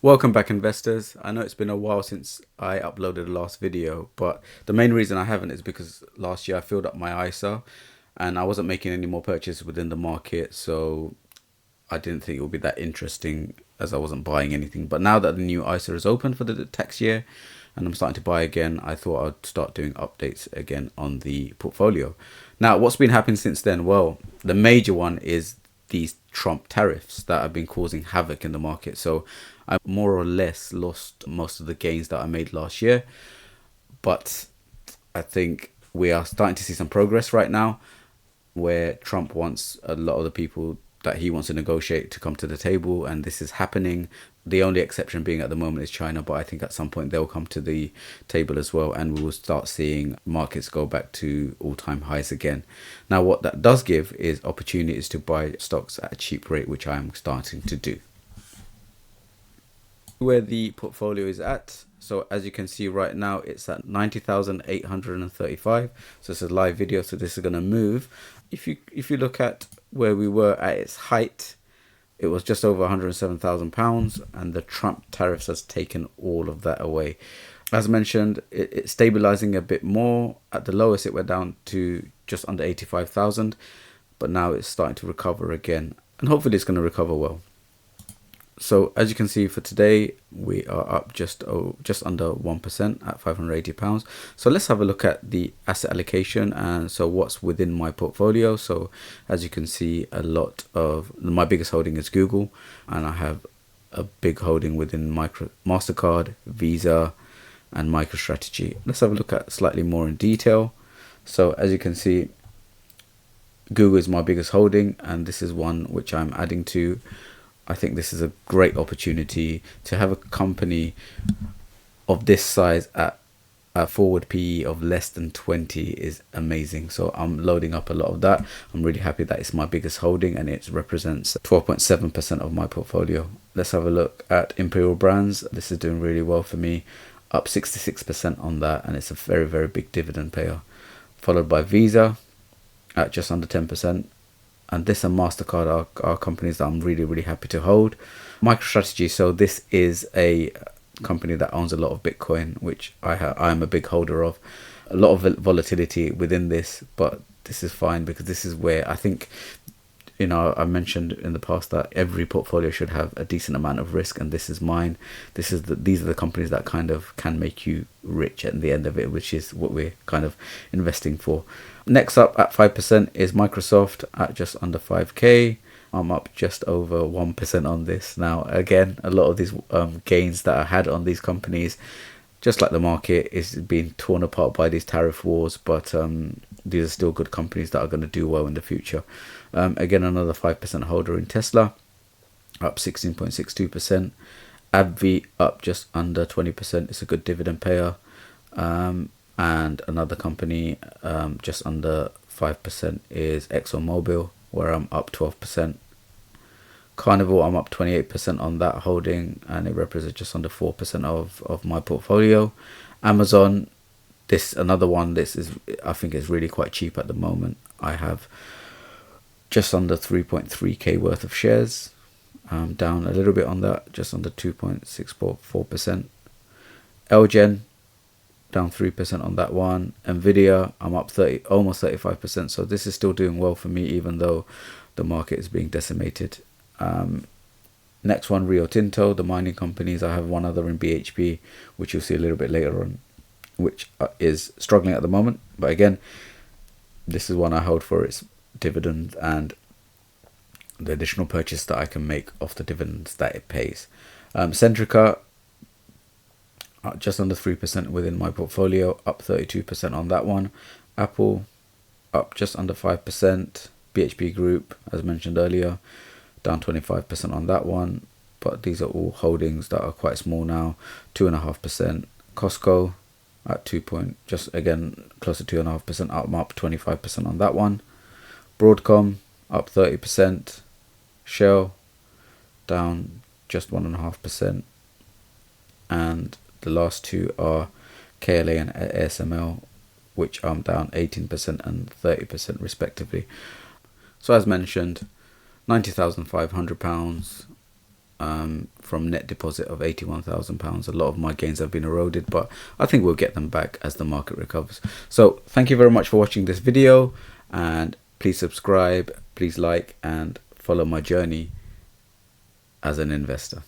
Welcome back, investors. I know it's been a while since I uploaded the last video, but the main reason I haven't is because last year I filled up my ISA and I wasn't making any more purchases within the market, so I didn't think it would be that interesting as I wasn't buying anything. But now that the new ISA is open for the tax year and I'm starting to buy again, I thought I'd start doing updates again on the portfolio. Now, what's been happening since then? Well, the major one is these Trump tariffs that have been causing havoc in the market. So I more or less lost most of the gains that I made last year, but I think we are starting to see some progress right now where Trump wants a lot of the people that he wants to negotiate to come to the table, and this is happening. The only exception being at the moment is China, but I think at some point they'll come to the table as well, and we will start seeing markets go back to all-time highs again. Now, what that does give is opportunities to buy stocks at a cheap rate, which I am starting to do. Where the portfolio is at, so as you can see right now, it's at 90,835. So it's a live video, so this is going to move. If you look at where we were at its height, it was just over £107,000, and the Trump tariffs has taken all of that away. As mentioned, it's stabilizing a bit more. At the lowest it went down to just under 85,000, but now it's starting to recover again, and hopefully it's going to recover well. So as you can see, for today we are up just under 1% at £580. So let's have a look at the asset allocation and so what's within my portfolio. So as you can see, a lot of my biggest holding is Google, and I have a big holding within MasterCard, Visa, and MicroStrategy. Let's have a look at slightly more in detail. So as you can see, Google is my biggest holding, and this is one which I'm adding to. I think this is a great opportunity to have a company of this size at a forward PE of less than 20 is amazing. So I'm loading up a lot of that. I'm really happy that it's my biggest holding and it represents 12.7% of my portfolio. Let's have a look at Imperial Brands. This is doing really well for me, up 66% on that, and it's a very, very big dividend payer. Followed by Visa at just under 10%. And this and MasterCard are companies that I'm really, really happy to hold. MicroStrategy, so this is a company that owns a lot of Bitcoin, which I'm a big holder of. A lot of volatility within this, but this is fine because this is where I think, I mentioned in the past that every portfolio should have a decent amount of risk, and this is mine. These are the companies that kind of can make you rich at the end of it, which is what we're kind of investing for. Next up at 5% is Microsoft at just under 5k. I'm up just over 1% on this. Now, again, a lot of these gains that I had on these companies, just like the market, is being torn apart by these tariff wars, but these are still good companies that are going to do well in the future. Again, another 5% holder in Tesla, up 16.62%. AbbVie up just under 20%. It's a good dividend payer. And another company just under 5% is ExxonMobil, where I'm up 12%. Carnival, I'm up 28% on that holding, and it represents just under 4% of my portfolio. Amazon, another one. I think is really quite cheap at the moment. I have just under 3.3k worth of shares, down a little bit on that, just under 2.644%. Elgen, down 3% on that one. Nvidia, I'm up almost 35%. So this is still doing well for me, even though the market is being decimated. Next one, Rio Tinto, the mining companies. I have one other in BHP, which you'll see a little bit later on, which is struggling at the moment. But again, this is one I hold for its dividend and the additional purchase that I can make off the dividends that it pays. Centrica, just under 3% within my portfolio, up 32% on that one. Apple, up just under 5%. BHP Group, as mentioned earlier, down 25% on that one. But these are all holdings that are quite small now, 2.5%. Costco at just again close to 2.5%, up 25% on that one. Broadcom up 30%. Shell down just 1.5%. And the last two are KLA and ASML, which are down 18% and 30% respectively. So as mentioned, £90,500 from net deposit of £81,000. A lot of my gains have been eroded, but I think we'll get them back as the market recovers. So thank you very much for watching this video, and please subscribe, please like, and follow my journey as an investor.